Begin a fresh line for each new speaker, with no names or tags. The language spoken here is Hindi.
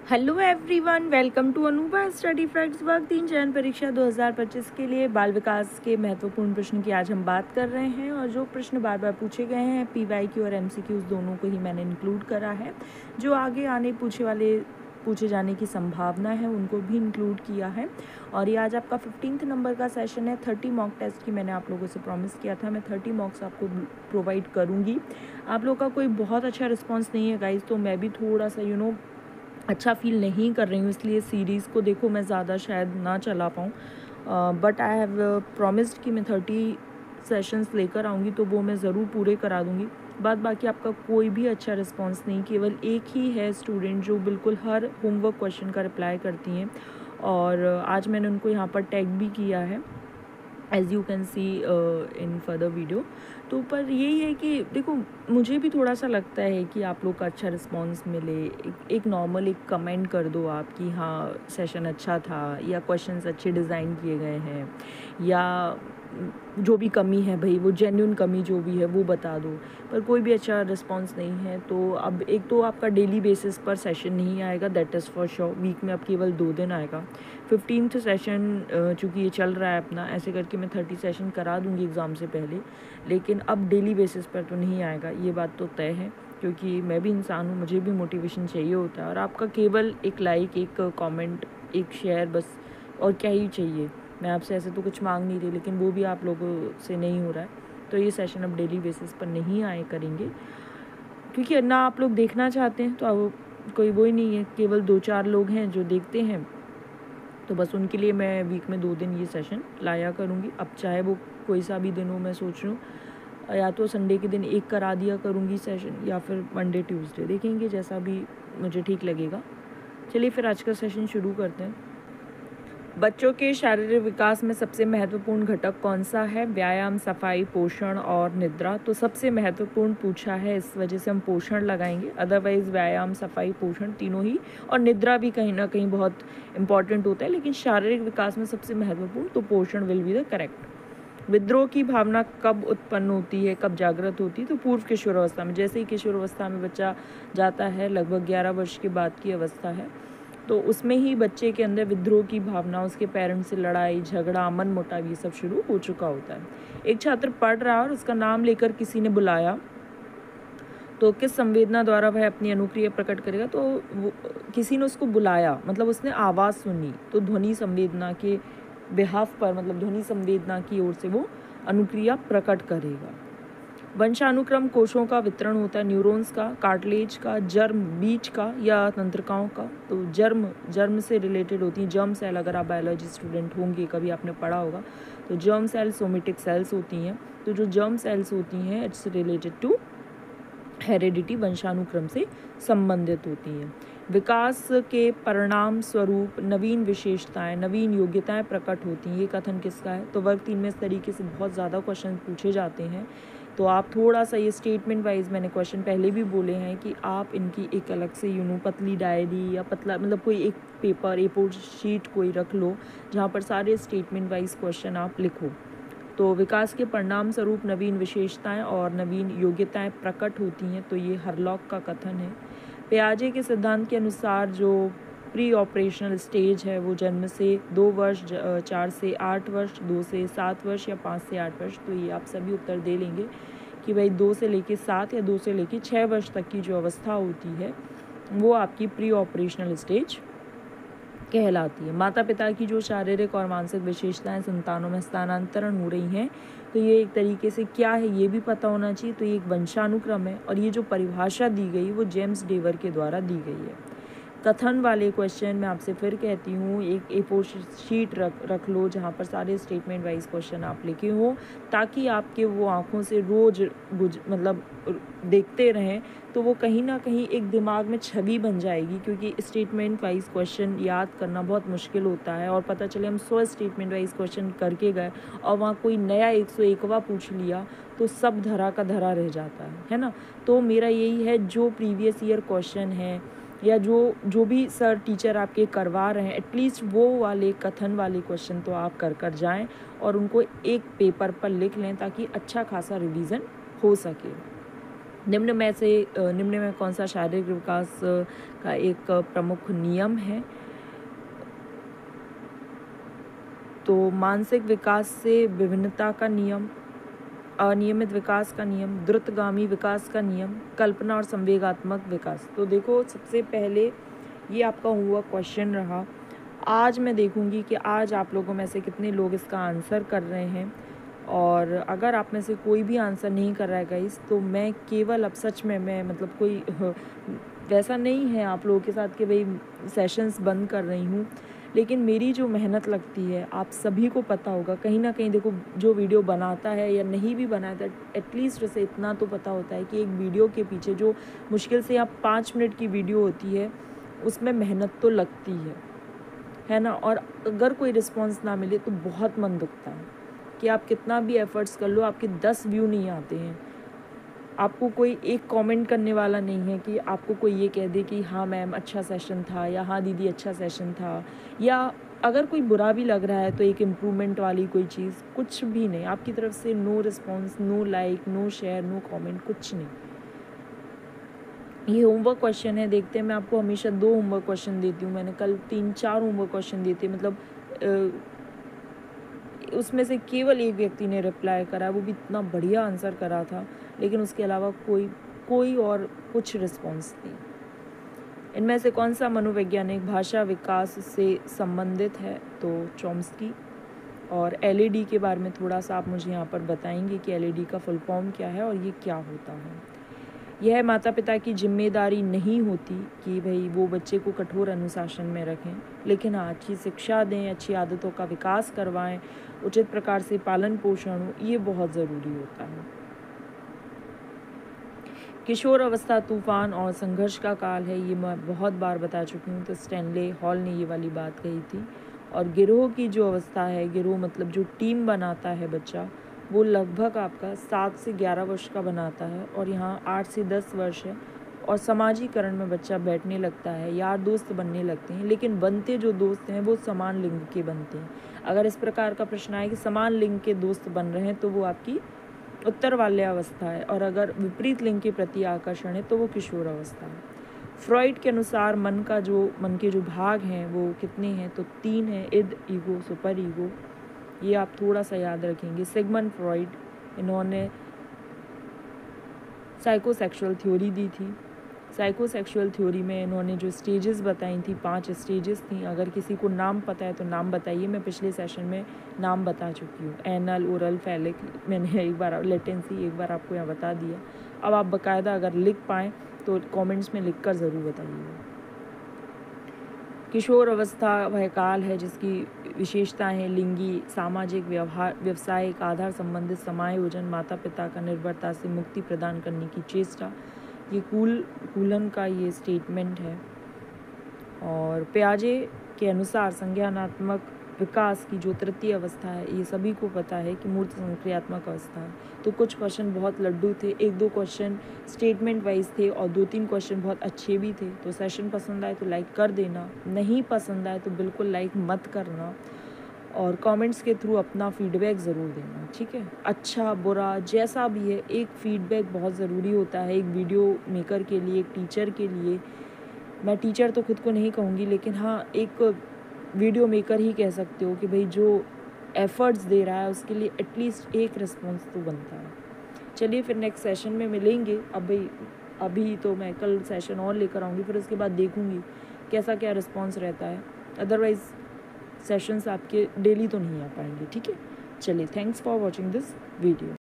Hello everyone, welcome to Anupa study facts work 3 चयन परीक्षा 2025 के लिए बाल विकास के महत्वपूर्ण प्रश्न की आज हम बात कर रहे हैं। और जो प्रश्न बार बार पूछे गए हैं पीवाईक्यू और एमसीक्यूज दोनों को ही मैंने इंक्लूड करा है। जो आगे आने पूछे जाने की संभावना है उनको भी इंक्लूड किया है। और ये आज आपका 15th नंबर का सेशन है। 30 मॉक टेस्ट की मैंने आप लोगों से प्रॉमिस किया था, मैं 30 मॉक्स आपको प्रोवाइड करूँगी। आप लोग का कोई बहुत अच्छा रिस्पॉन्स नहीं है गाइज, तो मैं भी थोड़ा सा अच्छा फील नहीं कर रही हूँ, इसलिए सीरीज़ को देखो मैं ज़्यादा शायद ना चला पाऊँ। बट आई हैव प्रॉमिस्ड कि मैं 30 सेशंस लेकर आऊँगी, तो वो मैं ज़रूर पूरे करा दूँगी। बाकी आपका कोई भी अच्छा रिस्पांस नहीं, केवल एक ही है स्टूडेंट जो बिल्कुल हर होमवर्क क्वेश्चन का रिप्लाई करती हैं। और आज मैंने उनको यहाँ पर टैग भी किया है, as you can see in further video. तो पर यही है कि देखो, मुझे भी थोड़ा सा लगता है कि आप लोग का अच्छा रिस्पांस मिले। एक नॉर्मल एक कमेंट कर दो आप कि हाँ सेशन अच्छा था, या क्वेश्चंस अच्छे डिज़ाइन किए गए हैं, या जो भी कमी है भाई वो जेन्युइन कमी जो भी है वो बता दो। पर कोई भी अच्छा रिस्पांस नहीं है। तो अब एक तो आपका डेली बेसिस पर सेशन नहीं आएगा, that is for sure. Week में अब केवल 2 दिन आएगा। 15th सेशन चूँकि ये चल रहा है अपना, ऐसे करके मैं 30 सेशन करा दूँगी एग्ज़ाम से पहले, लेकिन अब डेली बेसिस पर तो नहीं आएगा, ये बात तो तय है। क्योंकि मैं भी इंसान हूँ, मुझे भी मोटिवेशन चाहिए होता है। और आपका केवल एक लाइक, एक कमेंट, एक शेयर, बस और क्या ही चाहिए। मैं आपसे ऐसे तो कुछ मांग नहीं रही, लेकिन वो भी आप लोगों से नहीं हो रहा है। तो ये सेशन अब डेली बेसिस पर नहीं आए करेंगे, क्योंकि ना आप लोग देखना चाहते हैं, तो अब कोई वो ही नहीं है, केवल 2-4 लोग हैं जो देखते हैं। तो बस उनके लिए मैं वीक में 2 दिन ये सेशन लाया करूँगी। अब चाहे वो कोई सा भी दिन हो, मैं सोच रही हूँ या तो संडे के दिन एक करा दिया करूँगी सेशन, या फिर मंडे ट्यूसडे, देखेंगे जैसा भी मुझे ठीक लगेगा। चलिए फिर आज का सेशन शुरू करते हैं। बच्चों के शारीरिक विकास में सबसे महत्वपूर्ण घटक कौन सा है? व्यायाम, सफाई, पोषण और निद्रा। तो सबसे महत्वपूर्ण पूछा है, इस वजह से हम पोषण लगाएंगे। अदरवाइज व्यायाम, सफाई, पोषण तीनों ही, और निद्रा भी कहीं ना कहीं बहुत इंपॉर्टेंट होता है, लेकिन शारीरिक विकास में सबसे महत्वपूर्ण तो पोषण विल बी द करेक्ट। विद्रोह की भावना कब उत्पन्न होती है, कब जागृत होती है? तो पूर्व किशोरावस्था में। जैसे ही किशोरावस्था में बच्चा जाता है, लगभग 11 वर्ष के बाद की अवस्था है, तो उसमें ही बच्चे के अंदर विद्रोह की भावना, उसके पेरेंट्स से लड़ाई झगड़ा, मन मुटाव, ये सब शुरू हो चुका होता है। एक छात्र पढ़ रहा और उसका नाम लेकर किसी ने बुलाया, तो किस संवेदना द्वारा वह अपनी अनुक्रिया प्रकट करेगा? तो वो किसी ने उसको बुलाया, मतलब उसने आवाज़ सुनी, तो ध्वनि संवेदना के बिहाफ पर, मतलब ध्वनि संवेदना की ओर से वो अनुक्रिया प्रकट करेगा। वंशानुक्रम कोशों का वितरण होता है, न्यूरॉन्स का, कार्टिलेज का, जर्म बीज का, या तंत्रिकाओं का? तो जर्म से रिलेटेड होती हैं। जर्म सेल, अगर आप बायोलॉजी स्टूडेंट होंगे, कभी आपने पढ़ा होगा, तो जर्म सेल सोमेटिक सेल्स होती हैं। तो जो जर्म सेल्स होती हैं, इट्स रिलेटेड टू हेरिडिटी, वंशानुक्रम से संबंधित होती हैं। विकास के परिणाम स्वरूप नवीन विशेषताएं, नवीन योग्यताएं प्रकट होती हैं। ये कथन किसका है? तो वर्ग 3 में इस तरीके से बहुत ज़्यादा क्वेश्चन पूछे जाते हैं। तो आप थोड़ा सा ये स्टेटमेंट वाइज, मैंने क्वेश्चन पहले भी बोले हैं कि आप इनकी एक अलग से पतली डायरी या पतला, मतलब कोई एक पेपर, A4 शीट कोई रख लो, जहाँ पर सारे स्टेटमेंट वाइज क्वेश्चन आप लिखो। तो विकास के परिणाम स्वरूप नवीन विशेषताएं और नवीन योग्यताएं प्रकट होती हैं। तो ये हरलॉक का कथन है। पियाजे के सिद्धांत के अनुसार जो प्री ऑपरेशनल स्टेज है वो जन्म से 2 वर्ष, 4 से 8 वर्ष, 2 से 7 वर्ष, या 5 से 8 वर्ष। तो ये आप सभी उत्तर दे लेंगे कि भाई 2 से लेके 7 या 2 से लेके 6 वर्ष तक की जो अवस्था होती है वो आपकी प्री ऑपरेशनल स्टेज कहलाती है। माता पिता की जो शारीरिक और मानसिक विशेषताएं संतानों में स्थानांतरण हो रही हैं, तो ये एक तरीके से क्या है ये भी पता होना चाहिए। तो ये एक वंशानुक्रम है, और ये जो परिभाषा दी गई वो जेम्स डेवर के द्वारा दी गई है। कथन वाले क्वेश्चन मैं आपसे फिर कहती हूँ, एक A4 शीट रख लो, जहाँ पर सारे स्टेटमेंट वाइज क्वेश्चन आप लिखे हो, ताकि आपके वो आँखों से रोज मतलब देखते रहें, तो वो कहीं ना कहीं एक दिमाग में छवि बन जाएगी। क्योंकि स्टेटमेंट वाइज क्वेश्चन याद करना बहुत मुश्किल होता है, और पता चले हम 100 स्टेटमेंट वाइज क्वेश्चन करके गए और वहाँ कोई नया 101वां पूछ लिया, तो सब धरा का धरा रह जाता है ना। तो मेरा यही है, जो प्रीवियस ईयर क्वेश्चन है या जो भी सर टीचर आपके करवा रहे हैं, एटलीस्ट वो वाले कथन वाले क्वेश्चन तो आप कर जाएं, और उनको एक पेपर पर लिख लें, ताकि अच्छा खासा रिवीजन हो सके। निम्न में कौन सा शारीरिक विकास का एक प्रमुख नियम है? तो मानसिक विकास से विभिन्नता का नियम, अनियमित विकास का नियम, द्रुतगामी विकास का नियम, कल्पना और संवेगात्मक विकास। तो देखो, सबसे पहले ये आपका हुआ क्वेश्चन रहा। आज मैं देखूंगी कि आज आप लोगों में से कितने लोग इसका आंसर कर रहे हैं, और अगर आप में से कोई भी आंसर नहीं कर रहा है गाइस, तो मैं केवल अब सच में मैं मतलब कोई वैसा नहीं है आप लोगों के साथ कि भाई सेशंस बंद कर रही हूँ, लेकिन मेरी जो मेहनत लगती है आप सभी को पता होगा। कहीं ना कहीं देखो, जो वीडियो बनाता है या नहीं भी बनाता, एटलीस्ट उसे इतना तो पता होता है कि एक वीडियो के पीछे जो मुश्किल से आप 5 मिनट की वीडियो होती है उसमें मेहनत तो लगती है ना। और अगर कोई रिस्पॉन्स ना मिले तो बहुत मन दुखता है कि आप कितना भी एफर्ट्स कर लो, आपके 10 व्यू नहीं आते हैं, आपको कोई एक कमेंट करने वाला नहीं है कि आपको कोई ये कह दे कि हाँ मैम अच्छा सेशन था, या हाँ दीदी अच्छा सेशन था, या अगर कोई बुरा भी लग रहा है तो एक इम्प्रूवमेंट वाली कोई चीज़, कुछ भी नहीं आपकी तरफ से। No response, no like, no share, no comment, कुछ नहीं। ये होमवर्क क्वेश्चन है, देखते हैं। मैं आपको हमेशा 2 होमवर्क क्वेश्चन देती हूँ, मैंने कल 3-4 होमवर्क क्वेश्चन दिए थे, मतलब उसमें से केवल एक व्यक्ति ने रिप्लाई करा, वो भी इतना बढ़िया आंसर करा था, लेकिन उसके अलावा कोई और कुछ रिस्पॉन्स नहीं। इनमें से कौन सा मनोवैज्ञानिक भाषा विकास से संबंधित है? तो चॉम्स्की। और एलईडी के बारे में थोड़ा सा आप मुझे यहाँ पर बताएंगे कि एलईडी का फुल फॉर्म क्या है और ये क्या होता है। यह माता पिता की जिम्मेदारी नहीं होती कि भाई वो बच्चे को कठोर अनुशासन में रखें, लेकिन हाँ अच्छी शिक्षा दें, अच्छी आदतों का विकास करवाएं, उचित प्रकार से पालन पोषण हो, ये बहुत ज़रूरी होता है। किशोर अवस्था तूफान और संघर्ष का काल है, ये मैं बहुत बार बता चुकी हूँ, तो स्टैनले हॉल ने ये वाली बात कही थी। और गिरोह की जो अवस्था है, गिरोह मतलब जो टीम बनाता है बच्चा, वो लगभग आपका 7 से 11 वर्ष का बनाता है, और यहाँ 8 से 10 वर्ष है। और समाजीकरण में बच्चा बैठने लगता है, यार दोस्त बनने लगते हैं, लेकिन बनते जो दोस्त हैं वो समान लिंग के बनते हैं। अगर इस प्रकार का प्रश्न आए कि समान लिंग के दोस्त बन रहे हैं तो वो आपकी उत्तर वाल्य अवस्था है, और अगर विपरीत लिंग के प्रति आकर्षण है तो वो किशोर अवस्था है। फ्रॉइड के अनुसार मन के जो भाग हैं वो कितने हैं? तो 3 हैं, इद, ईगो, सुपर ईगो। ये आप थोड़ा सा याद रखेंगे। सिगमंड फ्रॉइड, इन्होंने साइकोसेक्सुअल थ्योरी दी थी। साइकोसेक्सुअल थ्योरी में इन्होंने जो स्टेजेस बताई थी, 5 स्टेजेस थी। अगर किसी को नाम पता है तो नाम बताइए, मैं पिछले सेशन में नाम बता चुकी हूँ। एनल, ओरल, फैलिक, मैंने एक बार लेटेंसी एक बार आपको यहाँ बता दिया। अब आप बाकायदा अगर लिख पाएँ तो कमेंट्स में लिखकर ज़रूर बताइएगा। किशोर अवस्था वह काल है जिसकी विशेषताएं हैं लिंगी, सामाजिक, व्यवसायिक, आधार संबंधित समायोजन, माता पिता का निर्भरता से मुक्ति प्रदान करने की चेष्टा। ये कूलन का ये स्टेटमेंट है। और पियाजे के अनुसार संज्ञानात्मक विकास की जो तृतीय अवस्था है, ये सभी को पता है कि मूर्त संक्रियात्मक अवस्था है। तो कुछ क्वेश्चन बहुत लड्डू थे, 1-2 क्वेश्चन स्टेटमेंट वाइज थे, और 2-3 क्वेश्चन बहुत अच्छे भी थे। तो सेशन पसंद आए तो लाइक कर देना, नहीं पसंद आए तो बिल्कुल लाइक मत करना, और कमेंट्स के थ्रू अपना फीडबैक ज़रूर देना, ठीक है। अच्छा बुरा जैसा भी है, एक फीडबैक बहुत ज़रूरी होता है एक वीडियो मेकर के लिए, एक टीचर के लिए। मैं टीचर तो खुद को नहीं कहूँगी, लेकिन हाँ एक वीडियो मेकर ही कह सकते हो कि भाई जो एफर्ट्स दे रहा है उसके लिए एटलीस्ट एक रिस्पॉन्स तो बनता है। चलिए फिर नेक्स्ट सेशन में मिलेंगे। अभी तो मैं कल सेशन और लेकर आऊँगी, फिर उसके बाद देखूँगी कैसा क्या रिस्पॉन्स रहता है। अदरवाइज़ सेशंस आपके डेली तो नहीं आ पाएंगे, ठीक है। चलिए, thanks for watching this video.